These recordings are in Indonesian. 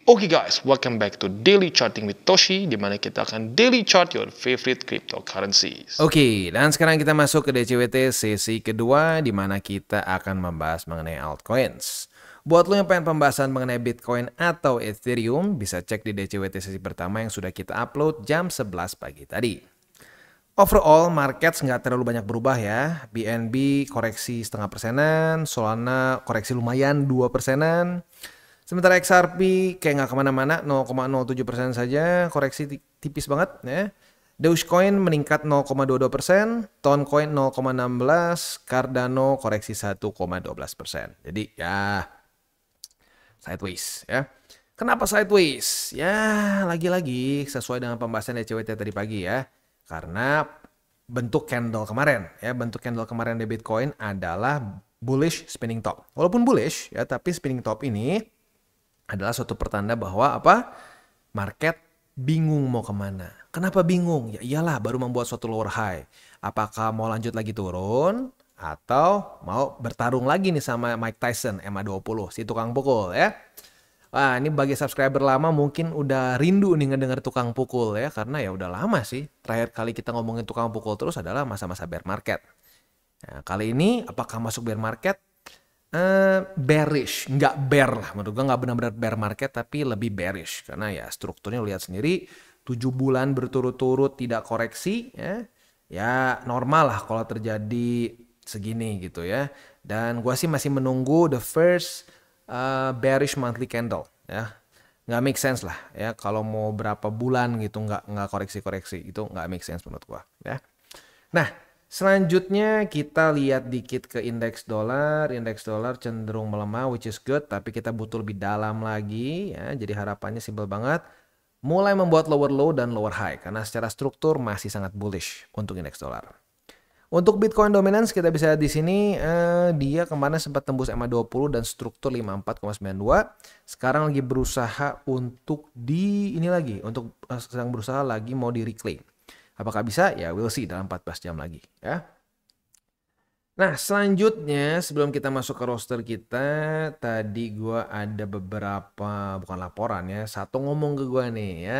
Oke guys, welcome back to Daily Charting with Toshi, di mana kita akan daily chart your favorite cryptocurrencies. Oke, dan sekarang kita masuk ke DCWT sesi kedua, di mana kita akan membahas mengenai altcoins. Buat lo yang pengen pembahasan mengenai Bitcoin atau Ethereum, bisa cek di DCWT sesi pertama yang sudah kita upload jam 11 pagi tadi. Overall, markets nggak terlalu banyak berubah ya. BNB koreksi 0,5%, Solana koreksi lumayan 2%. Sementara XRP kayak nggak kemana-mana, 0,07% saja, koreksi tipis banget ya. Dogecoin meningkat 0,22%, Toncoin 0,16%, Cardano koreksi 1,12%. Jadi ya sideways ya. Kenapa sideways? Ya lagi-lagi sesuai dengan pembahasan DCWT tadi pagi ya. Karena bentuk candle kemarin ya, bentuk candle kemarin di Bitcoin adalah bullish spinning top. Walaupun bullish ya, tapi spinning top ini adalah suatu pertanda bahwa apa? Market bingung mau kemana. Kenapa bingung? Ya iyalah baru membuat suatu lower high. Apakah mau lanjut lagi turun atau mau bertarung lagi nih sama Mike Tyson MA20, si tukang pukul ya. Wah, ini bagi subscriber lama mungkin udah rindu nih ngedenger tukang pukul ya, karena ya udah lama sih. Terakhir kali kita ngomongin tukang pukul terus adalah masa-masa bear market. Nah, kali ini apakah masuk bear market? Bearish, nggak bear lah menurut gue, nggak benar-benar bear market tapi lebih bearish karena ya strukturnya lihat sendiri 7 bulan berturut-turut tidak koreksi ya normal lah kalau terjadi segini gitu ya. Dan gue sih masih menunggu the first bearish monthly candle ya, nggak make sense lah ya kalau mau berapa bulan gitu nggak koreksi itu nggak make sense menurut gue ya. Nah, selanjutnya kita lihat dikit ke indeks dolar. Indeks dolar cenderung melemah, which is good. Tapi kita butuh lebih dalam lagi ya. Jadi harapannya simpel banget. Mulai membuat lower low dan lower high. Karena secara struktur masih sangat bullish untuk indeks dolar. Untuk Bitcoin dominance kita bisa lihat di sini. Dia kemarin sempat tembus MA20 dan struktur 54,92. Sekarang lagi berusaha untuk sedang berusaha lagi mau di reclaim. Apakah bisa? Ya we'll see dalam 14 jam lagi ya. Nah selanjutnya sebelum kita masuk ke roster kita, tadi gue ada beberapa, bukan laporan ya, satu ngomong ke gue nih ya.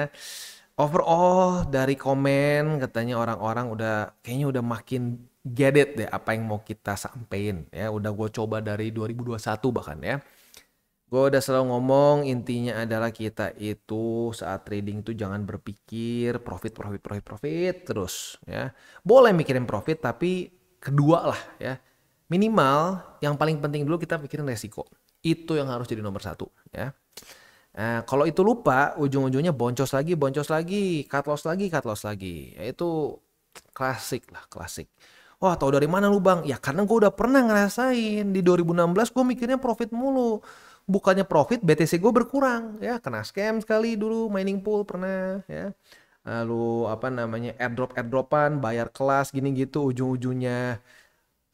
Overall dari komen katanya orang-orang kayaknya udah makin get it deh apa yang mau kita sampein ya. Udah gue coba dari 2021 bahkan ya. Gue udah selalu ngomong intinya adalah kita itu saat trading tuh jangan berpikir profit terus ya. Boleh mikirin profit tapi kedua lah ya. Minimal yang paling penting dulu kita pikirin resiko. Itu yang harus jadi nomor satu ya. Nah, kalau itu lupa ujung-ujungnya boncos lagi, cut loss lagi. Ya itu klasik lah, klasik. Wah, tahu dari mana lu bang? Ya karena gue udah pernah ngerasain di 2016 gue mikirnya profit mulu. Bukannya profit, BTC gue berkurang ya, kena scam sekali dulu mining pool pernah ya. Lalu airdropan, bayar kelas gini gitu, ujung-ujungnya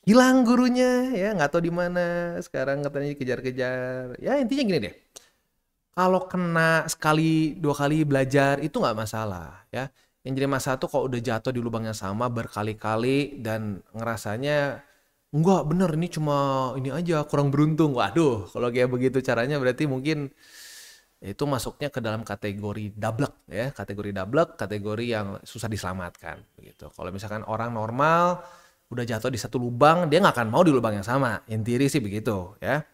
hilang gurunya ya, nggak tahu di mana. Sekarang katanya dikejar-kejar. Ya intinya gini deh. Kalau kena sekali, 2 kali belajar itu nggak masalah ya. Yang jadi masalah tuh kalau udah jatuh di lubang yang sama berkali-kali dan ngerasanya enggak bener ini cuma ini aja kurang beruntung. Waduh, kalau kayak begitu caranya berarti mungkin itu masuknya ke dalam kategori dablek ya, kategori yang susah diselamatkan begitu. Kalau misalkan orang normal udah jatuh di satu lubang, dia nggak akan mau di lubang yang sama. Intinya sih begitu ya.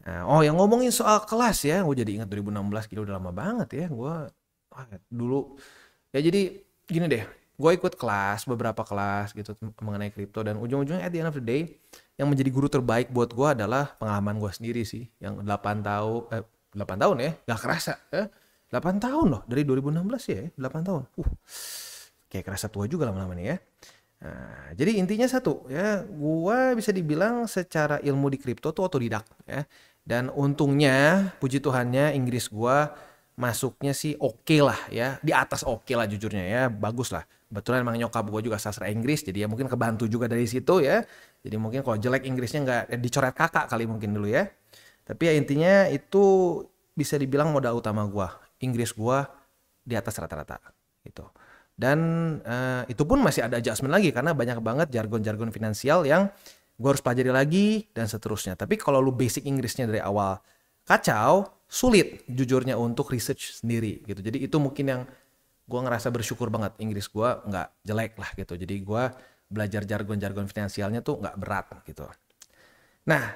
Nah, yang ngomongin soal kelas ya, gue jadi ingat 2016 gila udah lama banget ya. Gue dulu ya jadi gini deh. Gue ikut beberapa kelas gitu mengenai kripto dan ujung-ujungnya at the end of the day yang menjadi guru terbaik buat gue adalah pengalaman gue sendiri sih yang 8 tahun ya, gak kerasa ya. 8 tahun loh dari 2016 ya, 8 tahun. Kayak kerasa tua juga lama-lama nih ya. Nah, jadi intinya satu ya, gue bisa dibilang secara ilmu di kripto tuh otodidak ya. Dan untungnya puji Tuhannya Inggris gue masuknya sih oke lah ya, di atas oke lah jujurnya ya, bagus lah. Betulan emang nyokap gue juga sastra Inggris, jadi ya mungkin kebantu juga dari situ ya. Jadi mungkin kalau jelek Inggrisnya nggak dicoret kakak kali mungkin dulu ya. Tapi ya intinya itu bisa dibilang modal utama gue. Inggris gue di atas rata-rata gitu. Dan itu pun masih ada adjustment lagi karena banyak banget jargon-jargon finansial yang gue harus pelajari lagi dan seterusnya. Tapi kalau lu basic Inggrisnya dari awal kacau, sulit jujurnya untuk research sendiri gitu. Jadi itu mungkin yang gue ngerasa bersyukur banget, Inggris gue nggak jelek lah gitu. Jadi gue belajar jargon-jargon finansialnya tuh nggak berat gitu. Nah,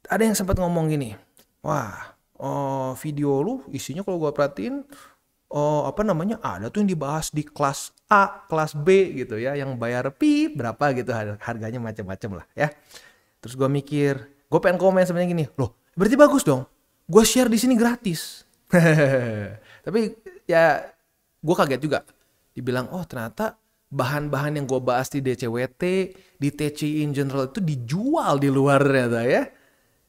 ada yang sempat ngomong gini, wah, video lu isinya kalau gue perhatiin, apa namanya, ada tuh yang dibahas di kelas A, kelas B gitu ya, yang bayar berapa gitu, harganya macam-macam lah ya. Terus gue mikir, gue pengen komen sebenarnya gini, loh, berarti bagus dong, gue share di sini gratis. Tapi ya, gue kaget juga, dibilang, oh ternyata bahan-bahan yang gue bahas di DCWT, di TCI in general itu dijual di luar ternyata ya.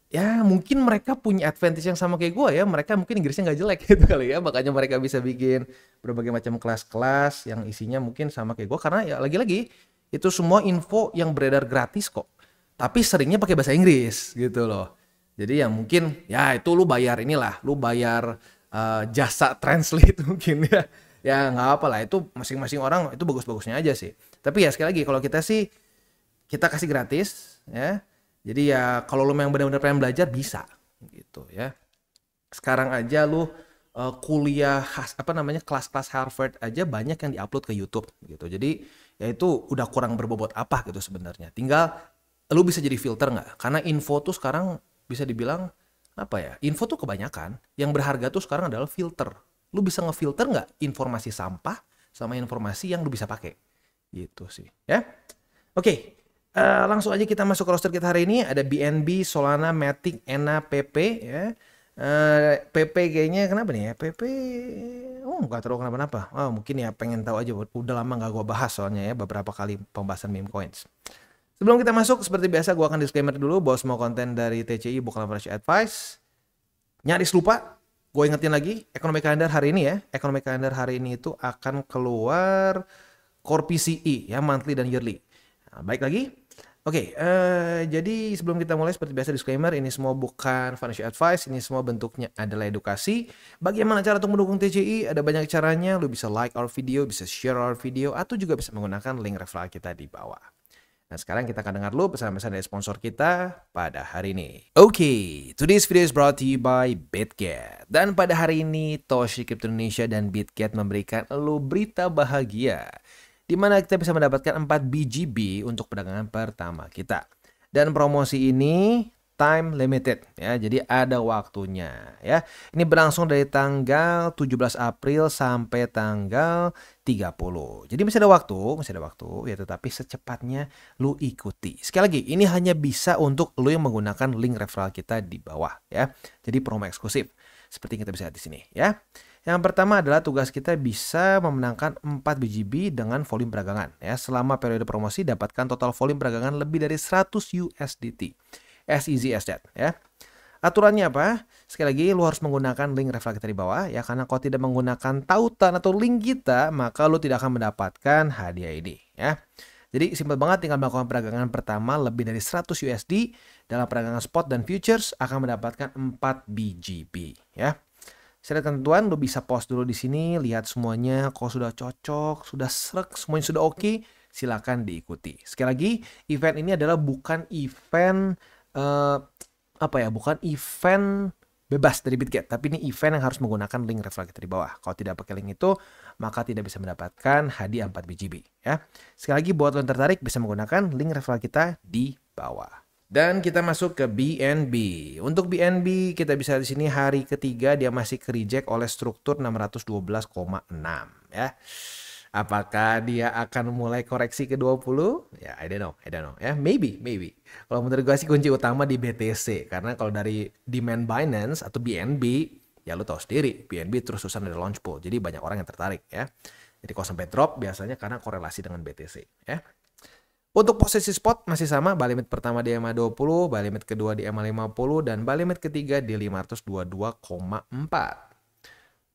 Ya mungkin mereka punya advantage yang sama kayak gue ya. Mereka mungkin Inggrisnya nggak jelek gitu kali ya. Makanya mereka bisa bikin berbagai macam kelas-kelas yang isinya mungkin sama kayak gue. Karena ya lagi-lagi itu semua info yang beredar gratis kok. Tapi seringnya pakai bahasa Inggris gitu loh. Jadi ya mungkin ya itu lu bayar inilah. Lu bayar jasa translate mungkin ya. Ya nggak apa lah, itu masing-masing orang itu bagus-bagusnya aja sih. Tapi ya sekali lagi kalau kita sih, kita kasih gratis ya. Jadi ya kalau lu memang benar-benar pengen belajar bisa gitu ya. Sekarang aja lu kuliah kelas-kelas Harvard aja banyak yang diupload ke YouTube gitu. Jadi ya itu udah kurang berbobot apa gitu sebenarnya. Tinggal lu bisa jadi filter nggak? Karena info tuh sekarang bisa dibilang apa ya? Info tuh kebanyakan. Yang berharga tuh sekarang adalah filter. Lu bisa ngefilter nggak informasi sampah sama informasi yang lu bisa pakai gitu sih ya. Oke, langsung aja kita masuk ke roster kita hari ini. Ada BNB, Solana, Matic, ENA, PP ya. PP kayaknya kenapa nih ya, PP nggak tahu kenapa-napa. Mungkin ya pengen tahu aja, udah lama nggak gua bahas soalnya ya, beberapa kali pembahasan meme coins. Sebelum kita masuk, seperti biasa gua akan disclaimer dulu bahwa semua konten dari TCI bukanlah financial advice. Nyaris lupa, gue ingetin lagi, ekonomi kalender hari ini ya. Ekonomi kalender hari ini itu akan keluar core PCE ya, monthly dan yearly. Nah, baik lagi. Oke, jadi sebelum kita mulai seperti biasa disclaimer, ini semua bukan financial advice, ini semua bentuknya adalah edukasi. Bagaimana cara untuk mendukung TCI? Ada banyak caranya, lu bisa like our video, bisa share our video, atau juga bisa menggunakan link referral kita di bawah. Nah sekarang kita akan dengar dulu pesan-pesan dari sponsor kita pada hari ini. Oke, today's video is brought to you by BitGet. Dan pada hari ini Toshi Crypto Indonesia dan BitGet memberikan lo berita bahagia, di mana kita bisa mendapatkan 4 BGB untuk perdagangan pertama kita. Dan promosi ini time limited ya, jadi ada waktunya ya. Ini berlangsung dari tanggal 17 April sampai tanggal 30. Jadi masih ada waktu ya, tetapi secepatnya lu ikuti. Sekali lagi, ini hanya bisa untuk lu yang menggunakan link referral kita di bawah ya. Jadi promo eksklusif seperti yang kita bisa lihat di sini ya. Yang pertama adalah tugas kita bisa memenangkan 4 BGB dengan volume perdagangan ya. Selama periode promosi dapatkan total volume perdagangan lebih dari 100 USDT. As easy as that ya. Aturannya apa? Sekali lagi lu harus menggunakan link referral kita di bawah ya, karena kalau tidak menggunakan tautan atau link kita, maka lu tidak akan mendapatkan hadiah ini ya. Jadi simpel banget, tinggal melakukan perdagangan pertama lebih dari 100 USD dalam perdagangan spot dan futures akan mendapatkan 4 BGB ya. Secara ketentuan lu bisa pause dulu di sini, lihat semuanya, kalau sudah cocok, sudah srek, semuanya sudah oke, silakan diikuti. Sekali lagi, event ini adalah bukan event bukan event bebas dari BitGet, tapi ini event yang harus menggunakan link referral kita di bawah. Kalau tidak pakai link itu, maka tidak bisa mendapatkan hadiah 4 BGB ya. Sekali lagi, buat lo yang tertarik bisa menggunakan link referral kita di bawah. Dan kita masuk ke BNB. Untuk BNB kita bisa di sini hari ketiga dia masih ke reject oleh struktur 612,6 ya. Apakah dia akan mulai koreksi ke 20? Ya, I don't know. Ya, maybe. Kalau menurut gue sih kunci utama di BTC. Karena kalau dari demand Binance atau BNB, ya lu tahu sendiri, BNB terus-terusan ada launch pool. Jadi banyak orang yang tertarik ya. Jadi kalau sampai drop biasanya karena korelasi dengan BTC ya. Untuk posisi spot masih sama, buy limit pertama di EMA 20, buy limit kedua di EMA 50, dan buy limit ketiga di 522,4.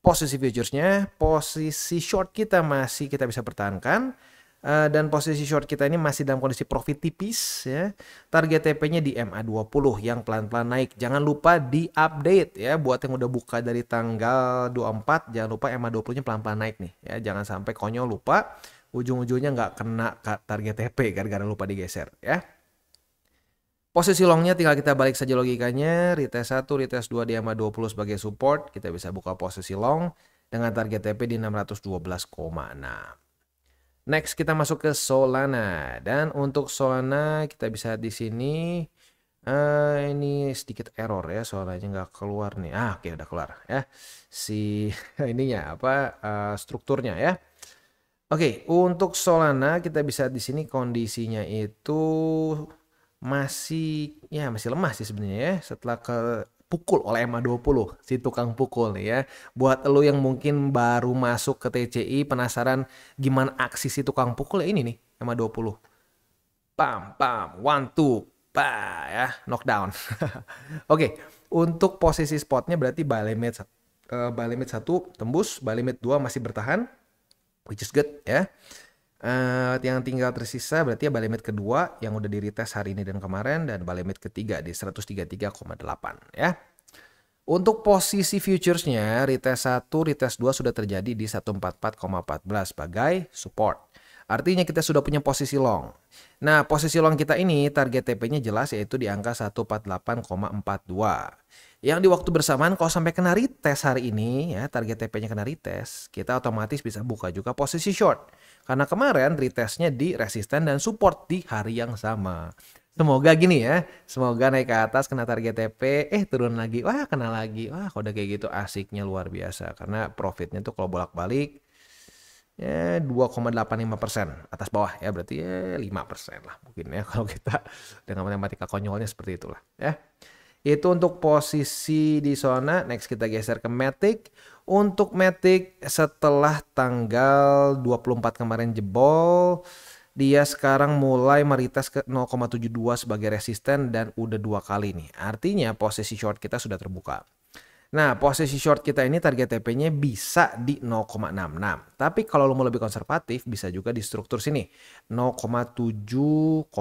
Posisi futuresnya, posisi short kita masih kita bisa pertahankan. Dan posisi short kita ini masih dalam kondisi profit tipis ya. Target TP-nya di MA20 yang pelan-pelan naik. Jangan lupa di-update ya. Buat yang udah buka dari tanggal 24, jangan lupa MA20-nya pelan-pelan naik nih ya. Jangan sampai konyol lupa, ujung-ujungnya nggak kena target TP gara-gara lupa digeser ya. Posisi longnya tinggal kita balik saja logikanya, retest 1, retest 2 di EMA 20 sebagai support, kita bisa buka posisi long dengan target TP di 612,6. Next kita masuk ke Solana, dan untuk Solana kita bisa di sini ini sedikit error ya, soalnya nggak keluar nih. Oke, udah keluar ya si ininya strukturnya ya. Oke, untuk Solana kita bisa di sini kondisinya itu masih lemah sih sebenarnya ya, setelah pukul oleh EMA20 si tukang pukul nih ya. Buat lo yang mungkin baru masuk ke TCI penasaran gimana aksi si tukang pukul ya, ini nih EMA20. Pam pam, 1 2 ya, knockdown. Oke, untuk posisi spotnya berarti buy limit 1 tembus, buy limit 2 masih bertahan, which is good ya. Yang tinggal tersisa berarti ya buy limit kedua yang udah di retest hari ini dan kemarin, dan buy limit ketiga di 133,8 ya. Untuk posisi futuresnya retest 1, retest 2 sudah terjadi di 144,14 sebagai support. Artinya kita sudah punya posisi long. Nah, posisi long kita ini target TP-nya jelas yaitu di angka 148,42. Yang di waktu bersamaan kalau sampai kena retest hari ini ya, target TP-nya kena retest, kita otomatis bisa buka juga posisi short. Karena kemarin retestnya di resisten dan support di hari yang sama. Semoga gini ya, semoga naik ke atas kena target TP, turun lagi, wah kena lagi. Wah kalau udah kayak gitu asiknya luar biasa. Karena profitnya tuh kalau bolak-balik ya 2,85% atas bawah ya, berarti ya 5% lah mungkin ya kalau kita dengan matematika konyolnya seperti itulah ya. Itu untuk posisi di zona. Next kita geser ke Matic. Untuk Matic setelah tanggal 24 kemarin jebol, dia sekarang mulai meretest ke 0,72 sebagai resisten dan udah 2 kali nih. Artinya posisi short kita sudah terbuka. Nah, posisi short kita ini target TP-nya bisa di 0,66. Tapi kalau lo mau lebih konservatif, bisa juga di struktur sini. 0,703.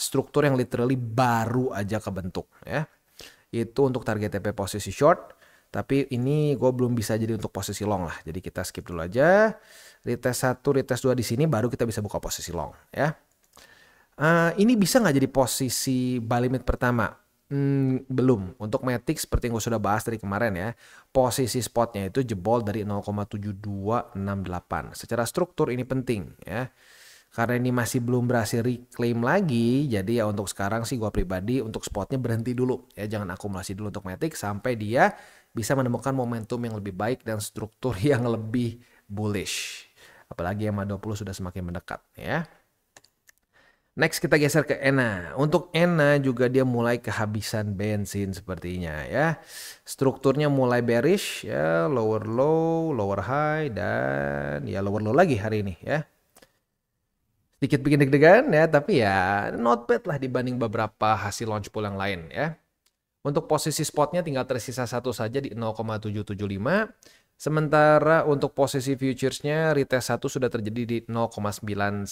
Struktur yang literally baru aja kebentuk ya. Itu untuk target TP posisi short. Tapi ini gue belum bisa jadi untuk posisi long lah. Jadi kita skip dulu aja. Retest 1, retest 2 di sini baru kita bisa buka posisi long ya. Ini bisa nggak jadi posisi buy limit pertama? Belum. Untuk Matic seperti yang gue sudah bahas dari kemarin ya, posisi spotnya itu jebol dari 0,7268. Secara struktur ini penting ya, karena ini masih belum berhasil reclaim lagi. Jadi ya untuk sekarang sih gue pribadi untuk spotnya berhenti dulu ya, jangan akumulasi dulu untuk Matic sampai dia bisa menemukan momentum yang lebih baik dan struktur yang lebih bullish. Apalagi EMA 20 sudah semakin mendekat ya. Next kita geser ke ENA. Untuk ENA juga dia mulai kehabisan bensin sepertinya ya. Strukturnya mulai bearish ya, lower low, lower high, dan ya lower low lagi hari ini ya. Sedikit bikin deg-degan ya, tapi ya not bad lah dibanding beberapa hasil launch pool yang lain ya. Untuk posisi spotnya tinggal tersisa satu saja di 0,775. Sementara untuk posisi futuresnya retest 1 sudah terjadi di 0,911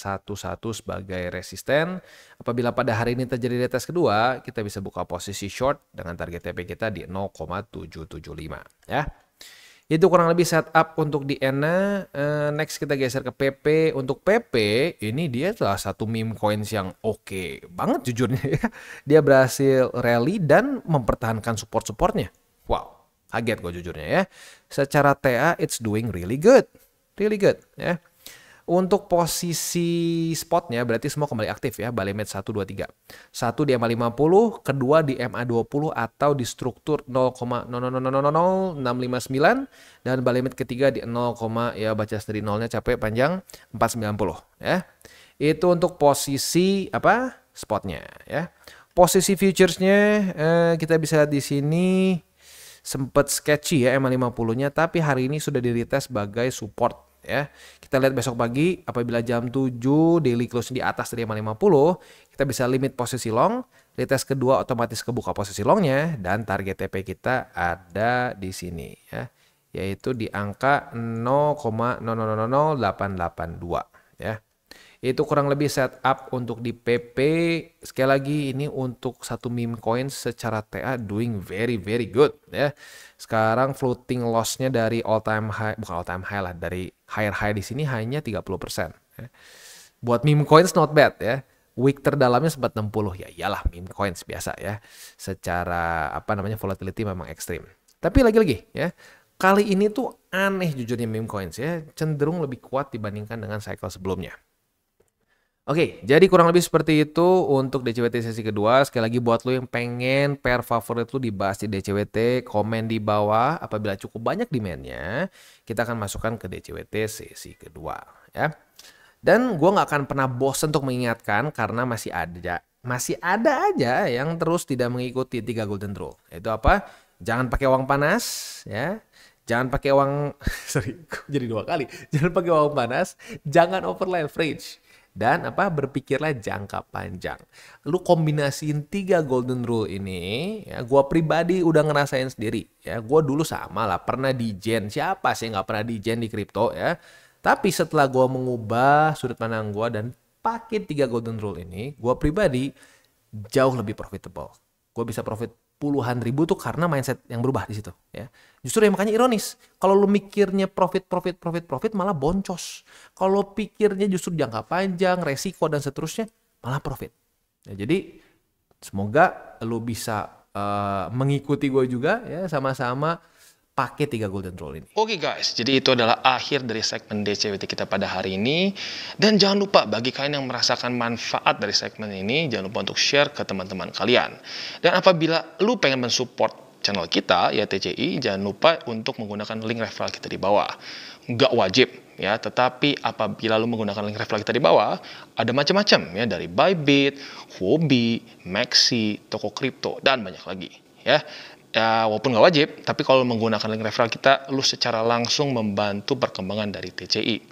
sebagai resisten. Apabila pada hari ini terjadi retest kedua, kita bisa buka posisi short dengan target TP kita di 0,775 ya. Itu kurang lebih setup untuk di ENA. Next kita geser ke PP. Untuk PP ini dia salah satu meme coins yang oke banget jujurnya ya. Dia berhasil rally dan mempertahankan support-supportnya. Wow. Kaget gue jujurnya ya. Secara TA it's doing really good. Really good ya. Untuk posisi spotnya berarti semua kembali aktif ya. Buy limit 1, 2, 3. 1 di EMA 50, kedua di MA 20 atau di struktur 0,000659 dan buy limit ketiga di 0, ya baca sendiri nolnya capek panjang 490 ya. Itu untuk posisi spotnya ya. Posisi futuresnya kita bisa di sini sempat sketchy ya EMA 50-nya, tapi hari ini sudah di-retest sebagai support ya. Kita lihat besok pagi apabila jam 7 daily close di atas dari EMA 50, kita bisa limit posisi long, retest kedua otomatis kebuka posisi longnya, dan target TP kita ada di sini ya, yaitu di angka 0,000882 ya. Itu kurang lebih setup untuk di PP. Sekali lagi ini untuk satu meme coin secara TA doing very very good ya. Sekarang floating loss-nya dari all time high, bukan all time high lah, dari higher high di sini hanya 30% ya. Buat meme coins not bad ya. Week terdalamnya sempat 60. Ya iyalah, meme coins biasa ya. Secara volatility memang ekstrim. Tapi lagi-lagi ya, kali ini tuh aneh jujurnya meme coins ya, cenderung lebih kuat dibandingkan dengan cycle sebelumnya. Oke, jadi kurang lebih seperti itu untuk DCWT sesi kedua. Sekali lagi buat lo yang pengen pair favorit lo dibahas di DCWT, komen di bawah. Apabila cukup banyak demand-nya, kita akan masukkan ke DCWT sesi kedua ya. Dan gue nggak akan pernah bosan untuk mengingatkan karena masih ada aja yang terus tidak mengikuti 3 golden rule. Itu apa? Jangan pakai uang panas ya. Jangan pakai uang jadi 2 kali. Jangan pakai uang panas, jangan over leverage. Dan berpikirlah jangka panjang. Lu kombinasiin 3 golden rule ini, ya gua pribadi udah ngerasain sendiri. Ya, gua dulu sama lah, pernah di Gen. Siapa sih nggak pernah di Gen di kripto ya? Tapi setelah gua mengubah sudut pandang gua dan pakai 3 golden rule ini, gua pribadi jauh lebih profitable. Gua bisa profit puluhan ribu tuh karena mindset yang berubah di situ ya. Justru yang makanya ironis, kalau lu mikirnya profit malah boncos. Kalau pikirnya justru jangka panjang, resiko dan seterusnya malah profit. Ya, jadi semoga lu bisa mengikuti gue juga ya, sama-sama pakai 3 golden rule ini. Oke guys, jadi itu adalah akhir dari segmen DCWT kita pada hari ini. Dan jangan lupa bagi kalian yang merasakan manfaat dari segmen ini, jangan lupa untuk share ke teman-teman kalian. Dan apabila lu pengen mensupport channel kita, ya TCI, jangan lupa untuk menggunakan link referral kita di bawah. Nggak wajib ya, tetapi apabila lu menggunakan link referral kita di bawah, ada macam-macam ya, dari Bybit, Huobi, Maxi, toko kripto, dan banyak lagi ya. Ya, walaupun nggak wajib, tapi kalau menggunakan link referral kita, lu secara langsung membantu perkembangan dari TCI.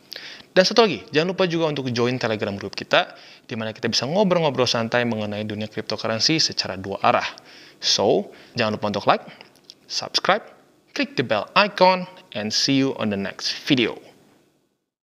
Dan satu lagi, jangan lupa juga untuk join Telegram group kita, di mana kita bisa ngobrol-ngobrol santai mengenai dunia cryptocurrency secara 2 arah. So, jangan lupa untuk like, subscribe, klik the bell icon, and see you on the next video.